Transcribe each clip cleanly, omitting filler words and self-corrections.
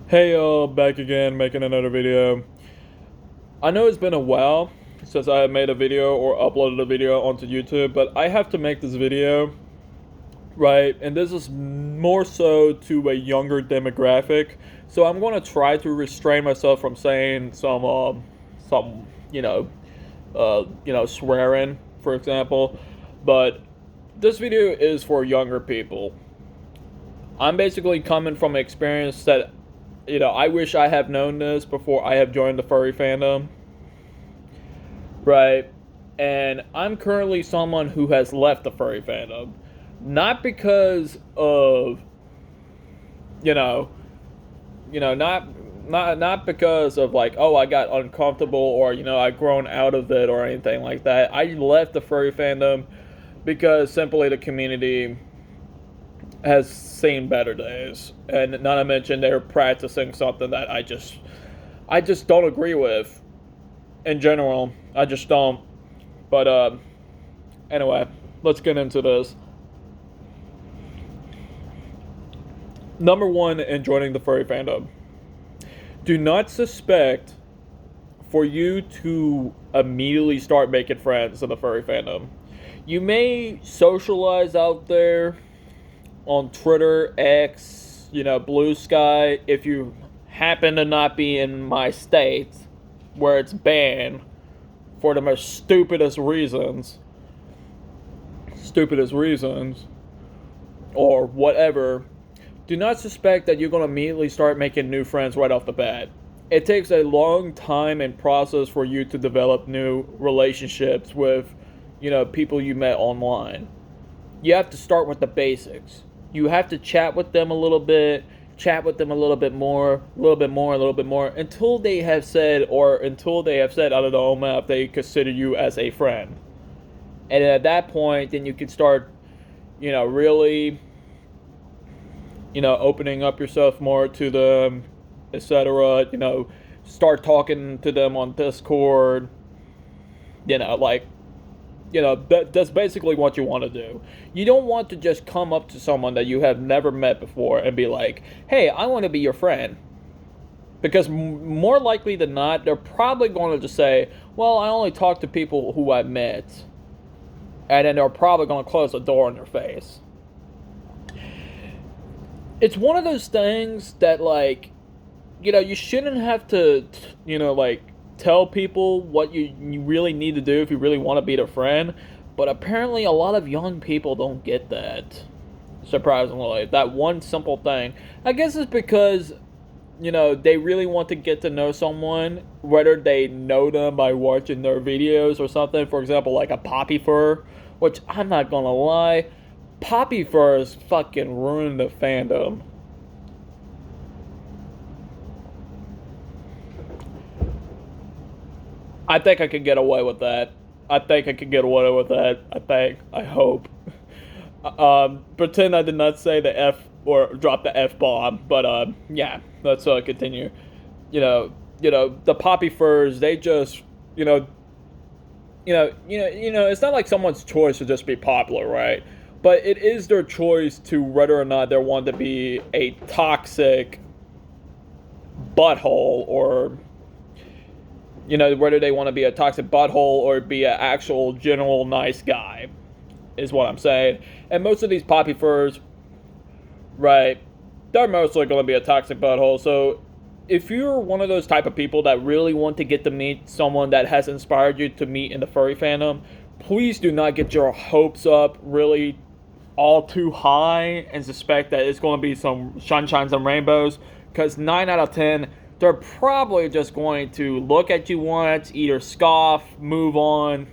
Hey y'all, back again making another video. I know it's been a while since I made a video or uploaded a video onto YouTube, but I have to make this video, right? And this is more so to a younger demographic. So I'm going to try to restrain myself from saying some, swearing, for example. But this video is for younger people. I'm basically coming from an experience that I wish I have known this before I have joined the furry fandom, right? And I'm currently someone who has left the furry fandom, not because of, you know, not because of like, oh, I got uncomfortable or I've grown out of it or anything like that. I left the furry fandom because simply the community has seen better days, and not to mention they're practicing something that I just don't agree with. In general, I just don't. But anyway, let's get into this. Number one in joining the furry fandom: do not suspect for you to immediately start making friends in the furry fandom. You may socialize out there on Twitter, X, Blue Sky, if you happen to not be in my state where it's banned for the most stupidest reasons, or whatever, do not suspect that you're going to immediately start making new friends right off the bat. It takes a long time and process for you to develop new relationships with, people you met online. You have to start with the basics. You have to chat with them a little bit, chat with them a little bit more, a little bit more, a little bit more, until they have said out of the own mouth they consider you as a friend. And at that point, then you can start, really, opening up yourself more to them, etc. Start talking to them on Discord. That's basically what you want to do. You don't want to just come up to someone that you have never met before and be like, hey, I want to be your friend. Because more likely than not, they're probably going to just say, well, I only talk to people who I met. And then they're probably going to close the door in their face. It's one of those things that, like, you shouldn't have to, tell people what you really need to do if you really want to be their friend. But apparently a lot of young people don't get that. Surprisingly, that one simple thing. I guess it's because, they really want to get to know someone, whether they know them by watching their videos or something. For example, like a poppy fur, which I'm not gonna lie, poppy furs fucking ruined the fandom. I think I could get away with that. I think I could get away with that. I hope. Pretend I did not say the F or drop the F bomb, but yeah, let's continue. The poppy furs, they just, it's not like someone's choice to just be popular, right? But it is their choice to whether or not they want to be a toxic butthole or whether they want to be a toxic butthole or be an actual general nice guy, is what I'm saying. And most of these poppy furs, right, they're mostly going to be a toxic butthole. So if you're one of those type of people that really want to get to meet someone that has inspired you to meet in the furry fandom, please do not get your hopes up really all too high and suspect that it's going to be some sunshines and rainbows, because 9 out of 10, they're probably just going to look at you once, either scoff, move on,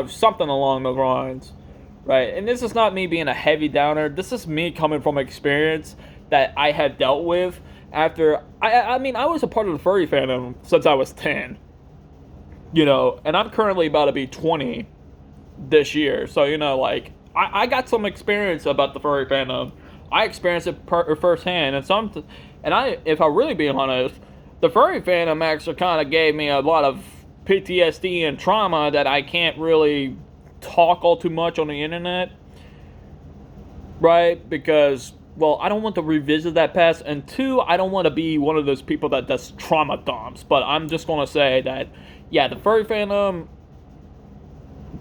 something along those lines, right? And this is not me being a heavy downer. This is me coming from experience that I have dealt with after, I mean, I was a part of the furry fandom since I was 10, and I'm currently about to be 20 this year. So, I got some experience about the furry fandom. I experienced it firsthand, if I'm really being honest, the furry fandom actually kind of gave me a lot of PTSD and trauma that I can't really talk all too much on the internet, right? Because well, I don't want to revisit that past, and two, I don't want to be one of those people that does trauma dumps. But I'm just gonna say that, yeah, the furry fandom,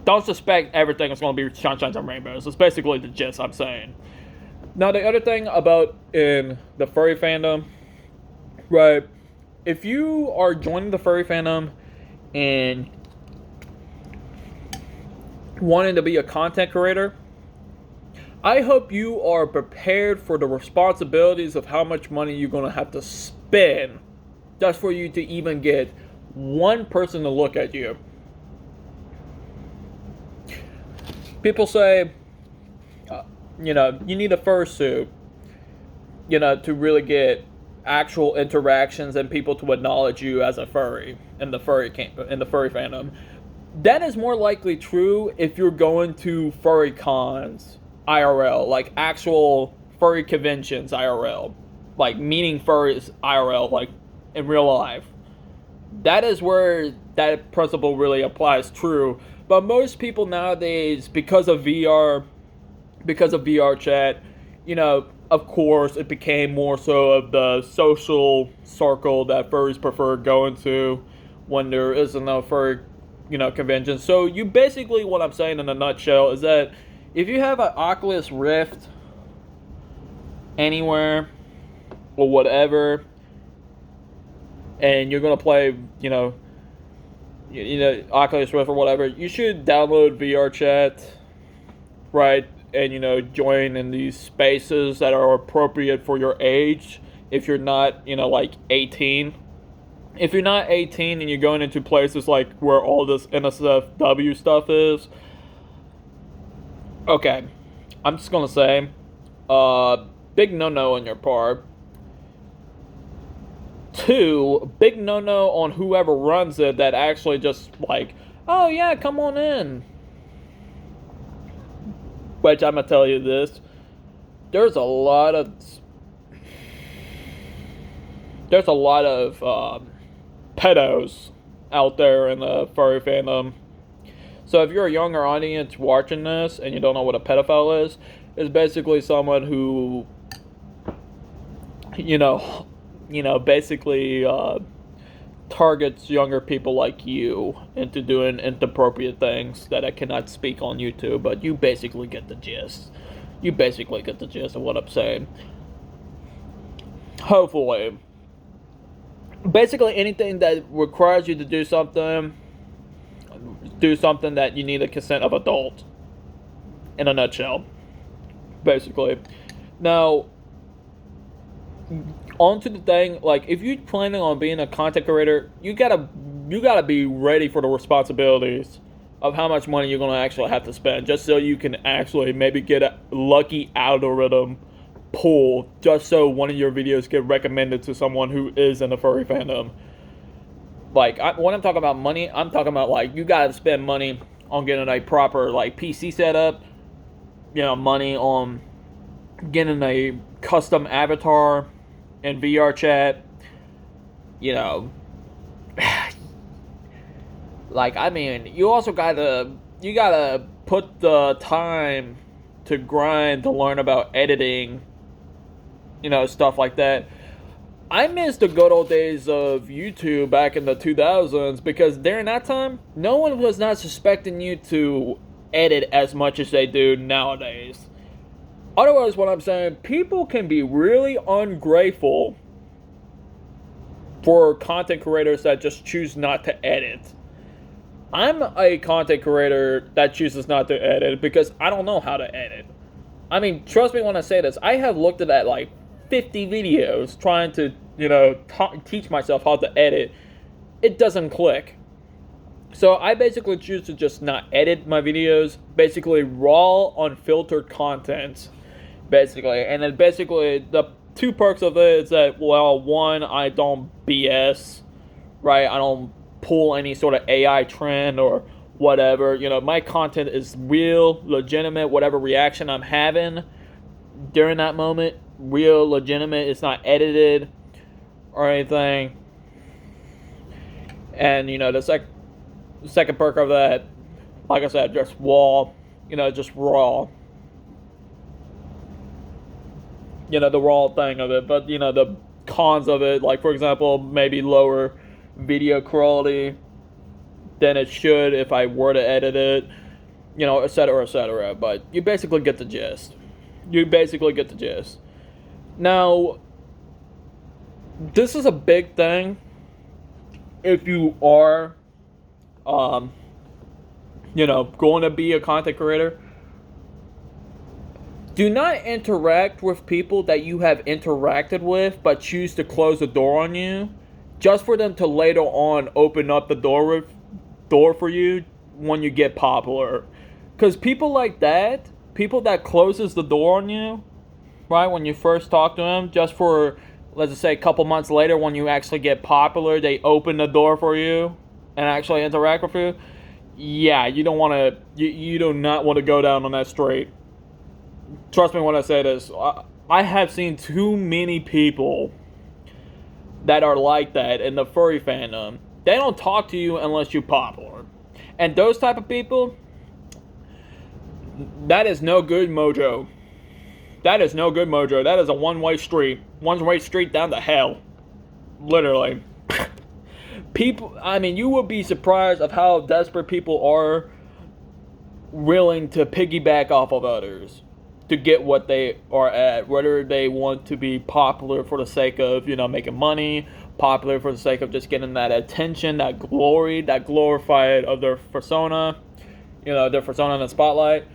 don't suspect everything is gonna be sunshines and rainbows. It's basically the gist I'm saying. Now, the other thing about in the furry fandom, right? If you are joining the furry fandom and wanting to be a content creator, I hope you are prepared for the responsibilities of how much money you're going to have to spend just for you to even get one person to look at you. People say, you need a fursuit, to really get actual interactions and people to acknowledge you as a furry in the furry fandom. That is more likely true if you're going to furry cons IRL, like actual furry conventions IRL, like meeting furries IRL, like in real life. That is where that principle really applies true. But most people nowadays, because of VR chat, of course, it became more so of the social circle that furries prefer going to when there isn't no furry, convention. So you basically, what I'm saying in a nutshell is that if you have an Oculus Rift anywhere or whatever, and you're gonna play, Oculus Rift or whatever, you should download VR chat, right? And join in these spaces that are appropriate for your age. If you're not, like 18. If you're not 18 and you're going into places like where all this NSFW stuff is, okay, I'm just gonna say, big no-no on your part. Two, big no-no on whoever runs it that actually just like, oh yeah, come on in. Which I'm gonna tell you this, there's a lot of pedos out there in the furry fandom. So if you're a younger audience watching this and you don't know what a pedophile is, it's basically someone who, basically targets younger people like you into doing inappropriate things that I cannot speak on YouTube, but you basically get the gist. You basically get the gist of what I'm saying. Hopefully. Basically anything that requires you to do something that you need the consent of adult. In a nutshell. Basically. Now, on to the thing, like, if you're planning on being a content creator, you gotta be ready for the responsibilities of how much money you're gonna actually have to spend, just so you can actually maybe get a lucky algorithm pull, just so one of your videos get recommended to someone who is in the furry fandom. Like, when I'm talking about money, I'm talking about, like, you gotta spend money on getting a proper, like, PC setup, money on getting a custom avatar in VR chat, like, I mean, you also gotta put the time to grind to learn about editing, stuff like that. I miss the good old days of YouTube back in the 2000s, because during that time, no one was not suspecting you to edit as much as they do nowadays. Otherwise, what I'm saying, people can be really ungrateful for content creators that just choose not to edit. I'm a content creator that chooses not to edit because I don't know how to edit. I mean, trust me when I say this, I have looked at like 50 videos trying to, teach myself how to edit. It doesn't click. So I basically choose to just not edit my videos, basically raw, unfiltered content. Basically, and then basically the two perks of it is that, well, one, I don't BS, right? I don't pull any sort of AI trend or whatever. My content is real, legitimate. Whatever reaction I'm having during that moment, real, legitimate. It's not edited or anything. And the second perk of that, like I said, just raw, just raw. the raw thing of it, but the cons of it, like for example, maybe lower video quality than it should if I were to edit it, etc., etc. But you basically get the gist. Now, this is a big thing if you are, going to be a content creator. Do not interact with people that you have interacted with but choose to close the door on you just for them to later on open up the door for you when you get popular. Because people like that, people that closes the door on you, right, when you first talk to them, just for, let's just say, a couple months later when you actually get popular, they open the door for you and actually interact with you. Yeah, you don't want to, you do not want to go down on that straight. Trust me when I say this. I have seen too many people that are like that in the furry fandom. They don't talk to you unless you're popular. And those type of people, that is no good mojo. That is no good mojo. That is a one-way street. One-way street down to hell. Literally. People, you would be surprised of how desperate people are willing to piggyback off of others to get what they are at, whether they want to be popular for the sake of, making money, popular for the sake of just getting that attention, that glory, that glorified of their persona, their persona in the spotlight,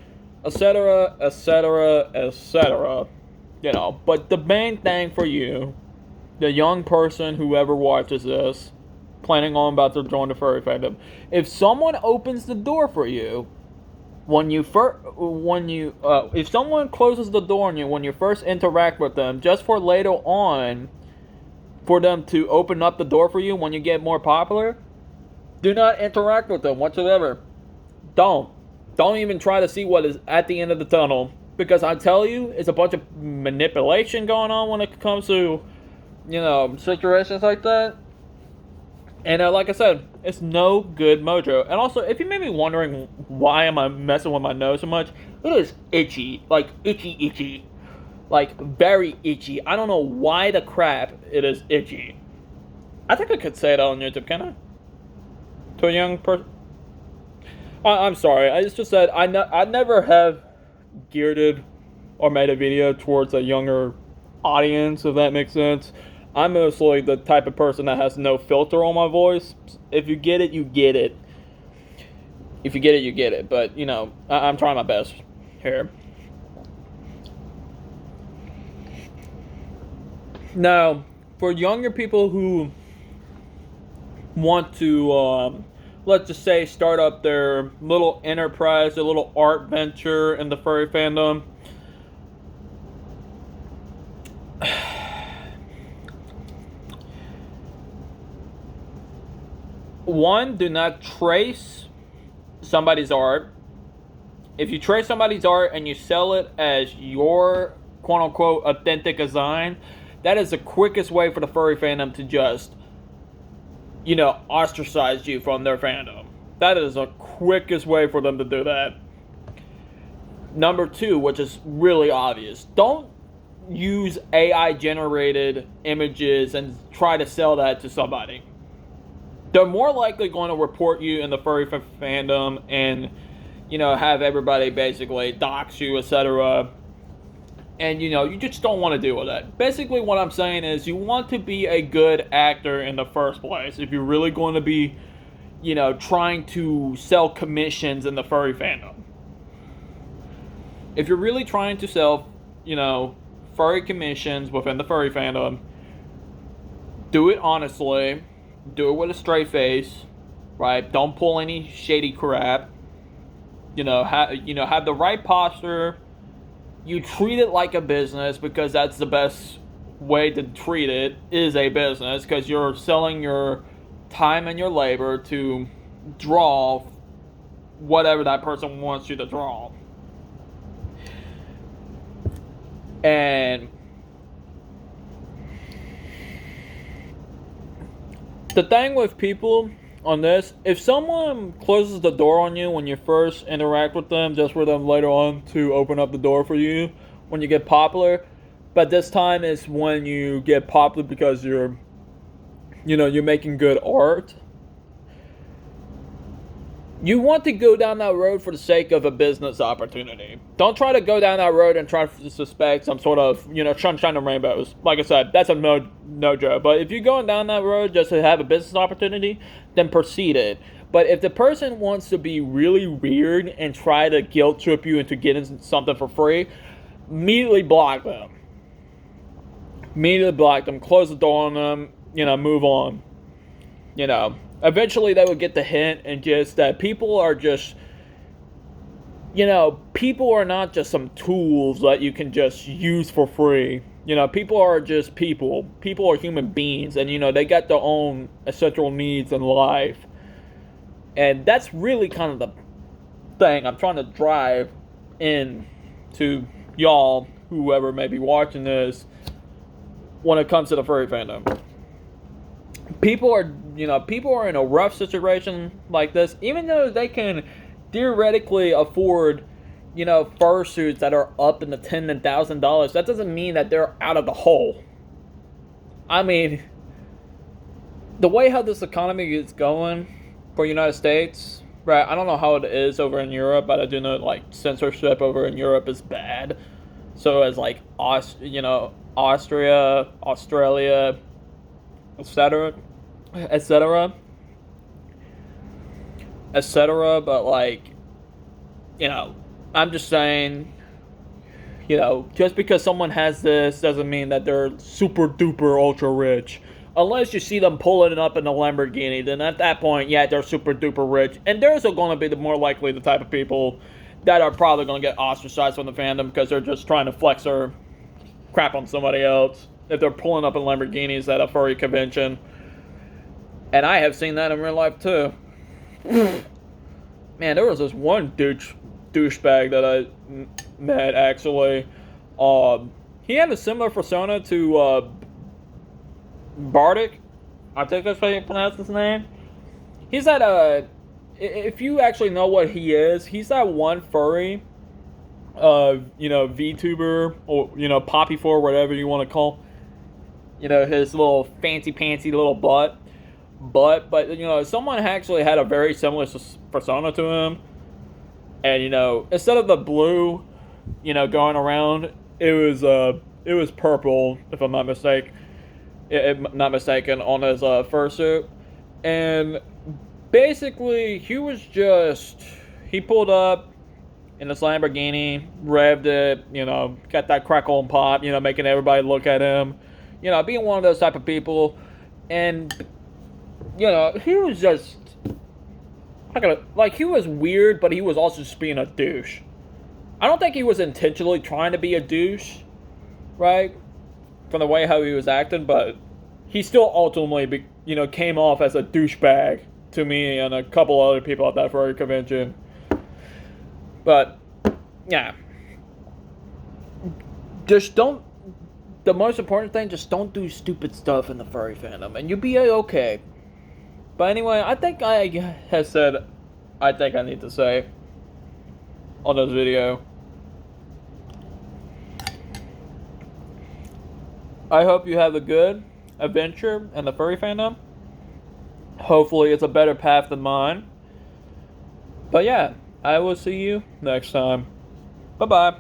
etc., etc., etc. But the main thing for you, the young person, whoever watches this, planning on about to join the furry fandom, if someone opens the door for you, if someone closes the door on you when you first interact with them, just for later on for them to open up the door for you when you get more popular, do not interact with them whatsoever. Don't even try to see what is at the end of the tunnel, because I tell you, it's a bunch of manipulation going on when it comes to situations like that. And like I said, it's no good mojo. And also, if you may be wondering why am I messing with my nose so much, it is itchy. Like, itchy. Like, very itchy. I don't know why the crap it is itchy. I think I could say that on YouTube, can I? To a young person? I'm sorry. It's just that I never have geared it or made a video towards a younger audience, if that makes sense. I'm mostly the type of person that has no filter on my voice. If you get it, you get it. If you get it, you get it. But, I'm trying my best here. Now, for younger people who want to, let's just say, start up their little enterprise, their little art venture in the furry fandom, one, do not trace somebody's art. If you trace somebody's art and you sell it as your quote-unquote authentic design, that is the quickest way for the furry fandom to just, ostracize you from their fandom. That is the quickest way for them to do that. Number two, which is really obvious, don't use AI-generated images and try to sell that to somebody. They're more likely going to report you in the furry fandom and, have everybody basically dox you, etc. And, you just don't want to deal with that. Basically, what I'm saying is you want to be a good actor in the first place. If you're really going to be, trying to sell commissions in the furry fandom. If you're really trying to sell, furry commissions within the furry fandom, do it honestly. Do it with a straight face, right? Don't pull any shady crap. Have the right posture. You treat it like a business, because that's the best way to treat it, is a business, because you're selling your time and your labor to draw whatever that person wants you to draw. And the thing with people on this, if someone closes the door on you when you first interact with them, just for them later on to open up the door for you when you get popular, but this time is when you get popular because you're making good art. You want to go down that road for the sake of a business opportunity. Don't try to go down that road and try to suspect some sort of, sunshine and rainbows. Like I said, that's a no joke. But if you're going down that road just to have a business opportunity, then proceed it. But if the person wants to be really weird and try to guilt trip you into getting something for free, immediately block them. Immediately block them. Close the door on them. Move on. Eventually they will get the hint, and just that people are just, people are not just some tools that you can just use for free. People are just people. People are human beings, and, they got their own essential needs in life. And that's really kind of the thing I'm trying to drive in to y'all, whoever may be watching this, when it comes to the furry fandom. People are in a rough situation like this, even though they can theoretically afford, fursuits that are up in the $10,000. That doesn't mean that they're out of the hole. I mean, the way how this economy is going for the United States, right? I don't know how it is over in Europe, but I do know censorship over in Europe is bad. So as Austria, Australia, etc. But I'm just saying, just because someone has this doesn't mean that they're super duper ultra rich. Unless you see them pulling it up in a Lamborghini, then at that point, yeah, they're super duper rich. And those are going to be the more likely the type of people that are probably going to get ostracized from the fandom because they're just trying to flex or crap on somebody else. If they're pulling up in Lamborghinis at a furry convention. And I have seen that in real life too. Man, there was this one douchebag that I met actually. He had a similar persona to Bardic. I think that's how you pronounce his name. He's that if you actually know what he is, he's that one furry VTuber or Poppy4, whatever you want to call his little fancy pantsy little butt. But someone actually had a very similar persona to him, and instead of the blue going around, it was purple, if I'm not mistaken, on his fursuit. And basically he pulled up in this Lamborghini, revved it, got that crackle and pop, making everybody look at him, being one of those type of people. And he was just he was weird, but he was also just being a douche. I don't think he was intentionally trying to be a douche, right? From the way how he was acting, but he still ultimately came off as a douchebag to me and a couple other people at that furry convention. But yeah, the most important thing, just don't do stupid stuff in the furry fandom, and you'll be okay. But anyway, I think I have said I think I need to say on this video. I hope you have a good adventure in the furry fandom. Hopefully it's a better path than mine. But yeah, I will see you next time. Bye-bye.